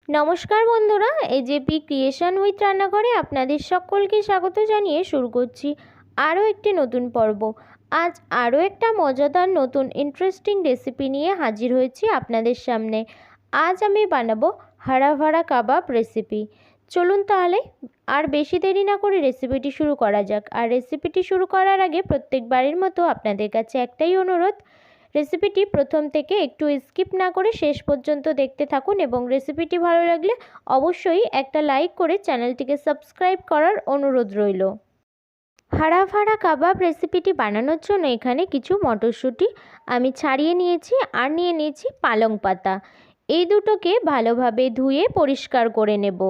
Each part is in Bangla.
নমস্কার বন্ধুরা, এজেপি ক্রিয়েশন উইথ রান্নাঘরে আপনাদের সকলকে স্বাগত জানিয়ে শুরু করছি আরও একটি নতুন পর্ব। আজ আরও একটা মজাদার নতুন ইন্টারেস্টিং রেসিপি নিয়ে হাজির হয়েছি আপনাদের সামনে। আজ আমি বানাবো হারা ভাড়া কাবাব রেসিপি। চলুন তাহলে আর বেশি দেরি না করে রেসিপিটি শুরু করা যাক। আর রেসিপিটি শুরু করার আগে প্রত্যেকবারের মতো আপনাদের কাছে একটাই অনুরোধ, রেসিপিটি প্রথম থেকে একটু স্কিপ না করে শেষ পর্যন্ত দেখতে থাকুন এবং রেসিপিটি ভালো লাগলে অবশ্যই একটা লাইক করে চ্যানেলটিকে সাবস্ক্রাইব করার অনুরোধ রইল। হাড়া ভাড়া কাবাব রেসিপিটি বানানোর জন্য এখানে কিছু মটরশুঁটি আমি ছাড়িয়ে নিয়েছি আর নিয়ে নিয়েছি পালং পাতা। এই দুটোকে ভালোভাবে ধুয়ে পরিষ্কার করে নেব।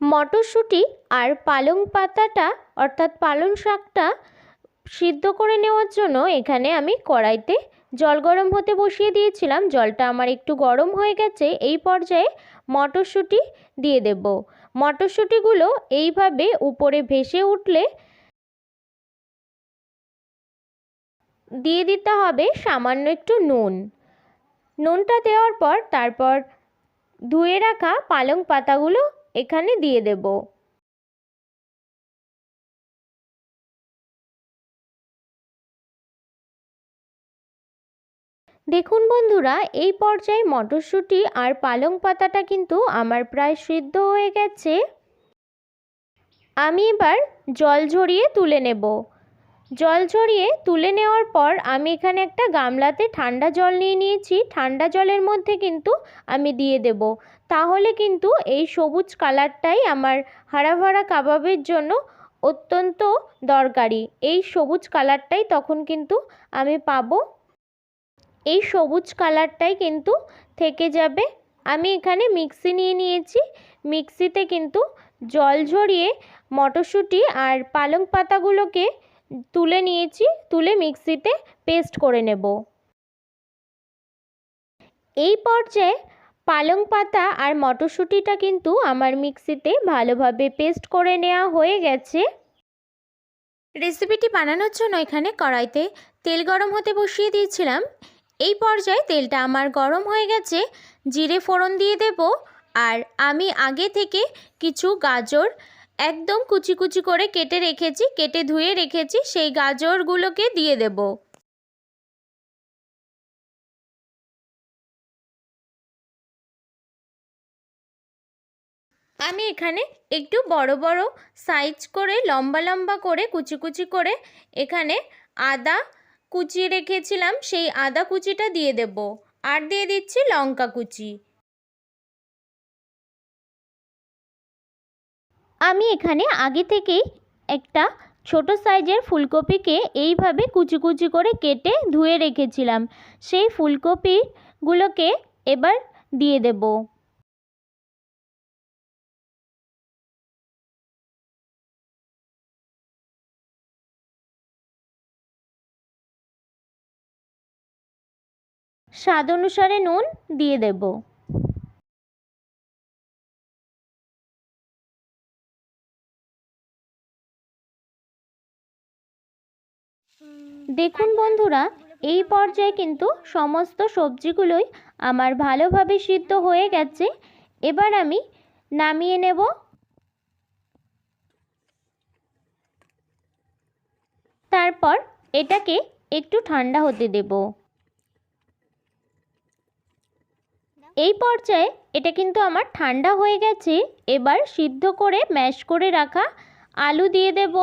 মটরশুঁটি আর পালং পাতাটা অর্থাৎ পালং শাকটা সিদ্ধ করে নেওয়ার জন্য এখানে আমি কড়াইতে জল গরম হতে বসিয়ে দিয়েছিলাম। জলটা আমার একটু গরম হয়ে গেছে। এই পর্যায়ে মটরশুঁটি দিয়ে দেব। মটরশুঁটিগুলো এইভাবে উপরে ভেসে উঠলে দিয়ে দিতে হবে সামান্য একটু নুন। নুনটা দেওয়ার পর তারপর ধুয়ে রাখা পালং পাতাগুলো এখানে দিয়ে দেব। দেখুন বন্ধুরা, এই পর্যায়ে মটরশুঁটি আর পালং পাতাটা কিন্তু আমার প্রায় সিদ্ধ হয়ে গেছে। আমি এবার জল ঝরিয়ে তুলে নেব। জল ঝরিয়ে তুলে নেওয়ার পর আমি এখানে একটা গামলাতে ঠান্ডা জল নিয়ে নিয়েছি। ঠান্ডা জলের মধ্যে কিন্তু আমি দিয়ে দেব। তাহলে কিন্তু এই সবুজ কালারটাই আমার হাড়া ভাড়া কাবাবের জন্য অত্যন্ত দরকারি। এই সবুজ কালারটাই তখন কিন্তু আমি পাবো। এই সবুজ কালারটাই কিন্তু থেকে যাবে। আমি এখানে মিক্সি নিয়ে নিয়েছি। মিক্সিতে কিন্তু জল ঝরিয়ে মটরশুঁটি আর পালং পাতাগুলোকে তুলে নিয়েছি। তুলে মিক্সিতে পেস্ট করে নেব। এই পর্যায়ে পালং পাতা আর মটরশুঁটিটা কিন্তু আমার মিক্সিতে ভালোভাবে পেস্ট করে নেওয়া হয়ে গেছে। রেসিপিটি বানানোর জন্য এখানে কড়াইতে তেল গরম হতে বসিয়ে দিয়েছিলাম। এই পর্যায়ে তেলটা আমার গরম হয়ে গেছে। জিরে ফোড়ন দিয়ে দেব। আর আমি আগে থেকে কিছু গাজর একদম কুচি কুচি করে কেটে ধুয়ে রেখেছি, সেই গাজরগুলোকে দিয়ে দেব। আমি এখানে একটু বড় বড় সাইজ করে লম্বা লম্বা করে কুচি কুচি করে এখানে আদা কুচিয়ে রেখেছিলাম, সেই আদা কুচিটা দিয়ে দেব। আর দিয়ে দিচ্ছি লঙ্কা কুচি। আমি এখানে আগে থেকেই একটা ছোট সাইজের ফুলকপিকে এইভাবে কুচি কুচি করে কেটে ধুয়ে রেখেছিলাম। সেই ফুলকপিগুলোকে এবার দিয়ে দেব। স্বাদ অনুসারে নুন দিয়ে দেব। দেখুন বন্ধুরা, এই পর্যায়ে কিন্তু সমস্ত সবজিগুলোই আমার ভালোভাবে সিদ্ধ হয়ে গেছে। এবার আমি নামিয়ে নেব। তারপর এটাকে একটু ঠান্ডা হতে দেব। এই পর্যায়ে এটা কিন্তু আমার ঠান্ডা হয়ে গেছে। এবার সিদ্ধ করে ম্যাশ করে রাখা আলু দিয়ে দেব।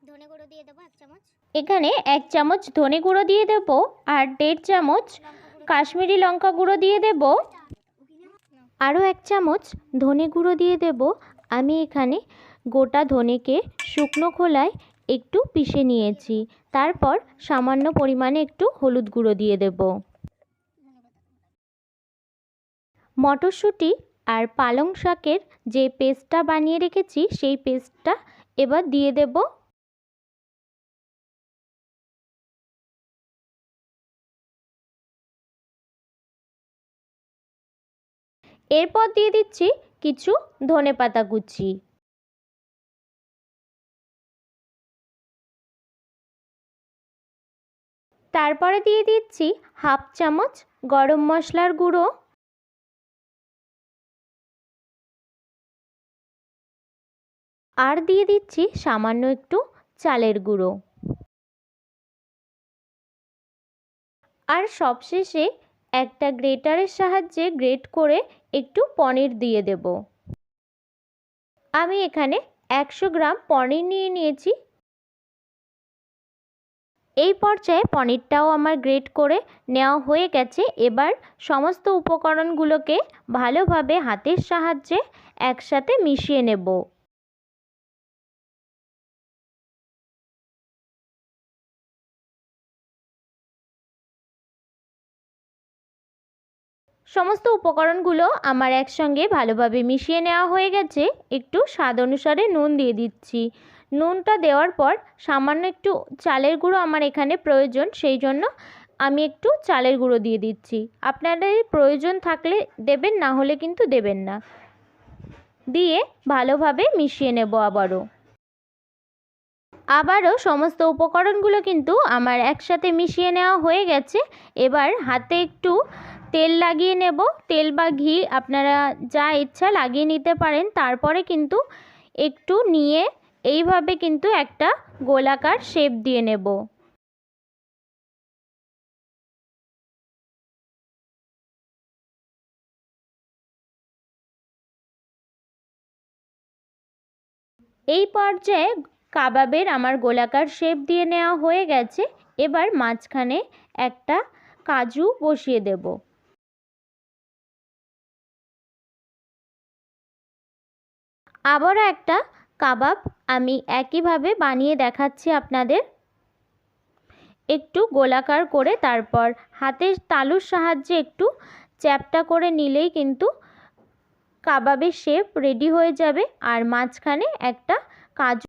ধনে গুঁড়ো দিয়ে দেবো 1 চামচ। এখানে 1 চামচ ধনে গুঁড়ো দিয়ে দেব আর 1.5 চামচ কাশ্মীরি লঙ্কা গুঁড়ো দিয়ে দেব। আরও 1 চামচ ধনে গুঁড়ো দিয়ে দেব। আমি এখানে গোটা ধনেকে শুকনো খোলায় একটু পিষে নিয়েছি। তারপর সামান্য পরিমাণে একটু হলুদ গুঁড়ো দিয়ে দেব। মটরশুঁটি আর পালং শাকের যে পেস্টটা বানিয়ে রেখেছি সেই পেস্টটা এবার দিয়ে দেব। এরপর দিয়ে দিচ্ছি কিছু ধনেপাতা কুচি। তারপরে দিয়ে দিচ্ছি হাফ চামচ গরম মশলার গুঁড়ো, আর দিয়ে দিচ্ছি সামান্য একটু চালের গুঁড়ো, আর সবশেষে একটা গ্রেটারের সাহায্যে গ্রেট করে একটু পনির দিয়ে দেব। আমি এখানে 100 গ্রাম পনির নিয়ে নিয়েছি। এই পর্যায়ে পনিরটাও আমার গ্রেট করে নেওয়া হয়ে গেছে। এবার সমস্ত উপকরণগুলোকে ভালোভাবে হাতের সাহায্যে একসাথে মিশিয়ে নেব। সমস্ত উপকরণগুলো আমার একসঙ্গে ভালোভাবে মিশিয়ে নেওয়া হয়ে গেছে। একটু স্বাদ অনুসারে নুন দিয়ে দিচ্ছি। নুনটা দেওয়ার পর সামান্য একটু চালের গুঁড়ো আমার এখানে প্রয়োজন, সেই জন্য আমি একটু চালের গুঁড়ো দিয়ে দিচ্ছি। আপনাদের প্রয়োজন থাকলে দেবেন, না হলে কিন্তু দেবেন না। দিয়ে ভালোভাবে মিশিয়ে নেব। আবারও সমস্ত উপকরণগুলো কিন্তু আমার একসাথে মিশিয়ে নেওয়া হয়ে গেছে। এবার হাতে একটু তেল লাগিয়ে নেব। তেল বা ঘি আপনারা যা ইচ্ছা লাগিয়ে নিতে পারেন। তারপরে কিন্তু একটু নিয়ে এইভাবে কিন্তু একটা গোলাকার শেপ দিয়ে নেব। এই পর্যায়ে কাবাবের আমার গোলাকার শেপ দিয়ে নেওয়া হয়ে গেছে। এবার মাঝখানে একটা কাজু বসিয়ে দেব। আবারও একটা কাবাব আমি একইভাবে বানিয়ে দেখাচ্ছি আপনাদের। একটু গোলাকার করে তারপর হাতের তালুর সাহায্যে একটু চ্যাপ্টা করে নিলেই কিন্তু কাবাবের শেপ রেডি হয়ে যাবে। আর মাঝখানে একটা কাজু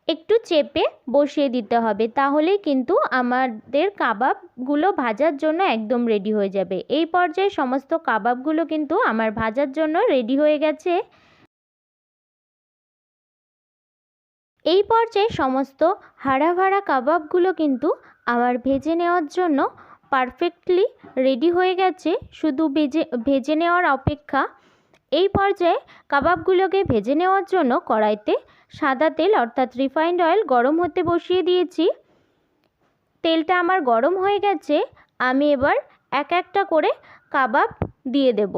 একটু চেপে বসিয়ে দিতে হবে, তাহলেই কিন্তু আমাদের কাবাবগুলো ভাজার জন্য একদম রেডি হয়ে যাবে। এই পর্যায়ে সমস্ত কাবাবগুলো কিন্তু আমার ভাজার জন্য রেডি হয়ে গেছে। এই পর্যায়ে সমস্ত হাড়া ভাড়া কাবাবগুলো কিন্তু আমার ভেজে নেওয়ার জন্য পারফেক্টলি রেডি হয়ে গেছে, শুধু ভেজে নেওয়ার অপেক্ষা। এই পর্যায়ে কাবাবগুলোকে ভেজে নেওয়ার জন্য কড়াইতে সাদা তেল অর্থাৎ রিফাইন্ড অয়েল গরম হতে বসিয়ে দিয়েছি। তেলটা আমার গরম হয়ে গেছে। আমি এবার এক একটা করে কাবাব দিয়ে দেব।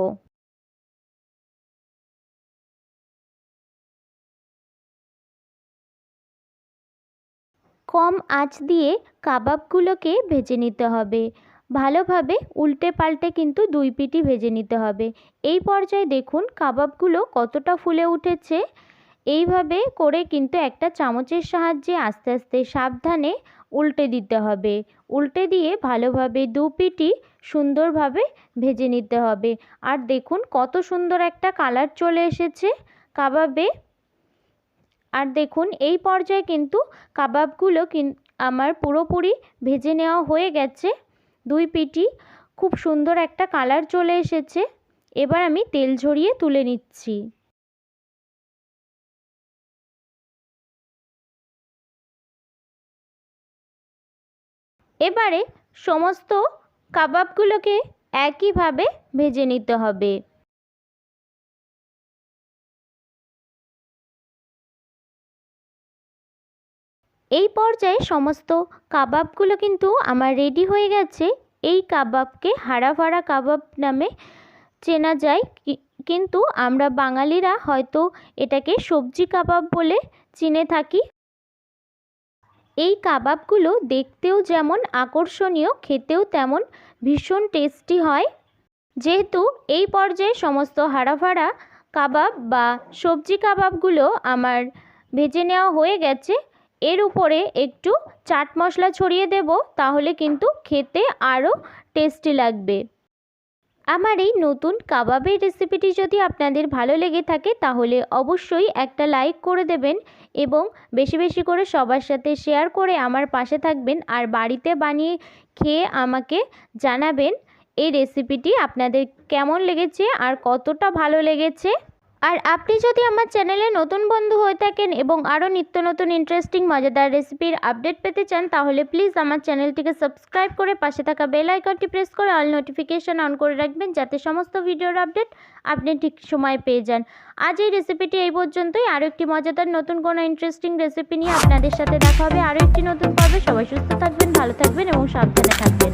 কম আঁচ দিয়ে কাবাবগুলোকে ভেজে নিতে হবে। ভালোভাবে উল্টে পাল্টে কিন্তু দুই পিঠই ভেজে নিতে হবে। এই পর্যায়ে দেখুন কাবাবগুলো কতটা ফুলে উঠেছে। এইভাবে করে কিন্তু একটা চামচের সাহায্যে আস্তে আস্তে সাবধানে উল্টে দিতে হবে। উল্টে দিয়ে ভালোভাবে দু পিঠই সুন্দরভাবে ভেজে নিতে হবে। আর দেখুন কত সুন্দর একটা কালার চলে এসেছে কাবাবে। আর দেখুন এই পর্যায়ে কিন্তু কাবাবগুলো আমার পুরোপুরি ভেজে নেওয়া হয়ে গেছে। দুই পিঠই খুব সুন্দর একটা কালার চলে এসেছে। এবার আমি তেল ঝরিয়ে তুলে নিচ্ছি। এবারে সমস্ত কাবাবগুলোকে একইভাবে ভেজে নিতে হবে। এই পর্যায়ে সমস্ত কাবাবগুলো কিন্তু আমার রেডি হয়ে গেছে। এই কাবাবকে হাড়া ভাড়া কাবাব নামে চেনা যায়, কিন্তু আমরা বাঙালিরা হয়তো এটাকে সবজি কাবাব বলে চিনে থাকি। এই কাবাবগুলো দেখতেও যেমন আকর্ষণীয়, খেতেও তেমন ভীষণ টেস্টি হয়। যেহেতু এই পর্যায়ে সমস্ত হাড়া ভাড়া কাবাব বা সবজি কাবাবগুলো আমার ভেজে নেওয়া হয়ে গেছে, এর উপরে একটু চাট মশলা ছড়িয়ে দেব, তাহলে কিন্তু খেতে আরও টেস্টি লাগবে। আমার এই নতুন কাবাবের রেসিপিটি যদি আপনাদের ভালো লেগে থাকে তাহলে অবশ্যই একটা লাইক করে দেবেন এবং বেশি বেশি করে সবার সাথে শেয়ার করে আমার পাশে থাকবেন। আর বাড়িতে বানিয়ে খেয়ে আমাকে জানাবেন এই রেসিপিটি আপনাদের কেমন লেগেছে আর কতটা ভালো লেগেছে। আর আপনি যদি আমার চ্যানেলে নতুন বন্ধু হয়ে থাকেন এবং আরও নিত্য নতুন ইন্টারেস্টিং মজাদার রেসিপির আপডেট পেতে চান, তাহলে প্লিজ আমার চ্যানেলটিকে সাবস্ক্রাইব করে পাশে থাকা বেল আইকনটি প্রেস করে অল নোটিফিকেশন অন করে রাখবেন, যাতে সমস্ত ভিডিওর আপডেট আপনি ঠিক সময়ে পেয়ে যান। আজ এই রেসিপিটি এই পর্যন্তই। আরও একটি মজাদার নতুন কোনো ইন্টারেস্টিং রেসিপি নিয়ে আপনাদের সাথে দেখা হবে আরও একটি নতুন পর্বে। সবাই সুস্থ থাকবেন, ভালো থাকবেন এবং সাবধানে থাকবেন।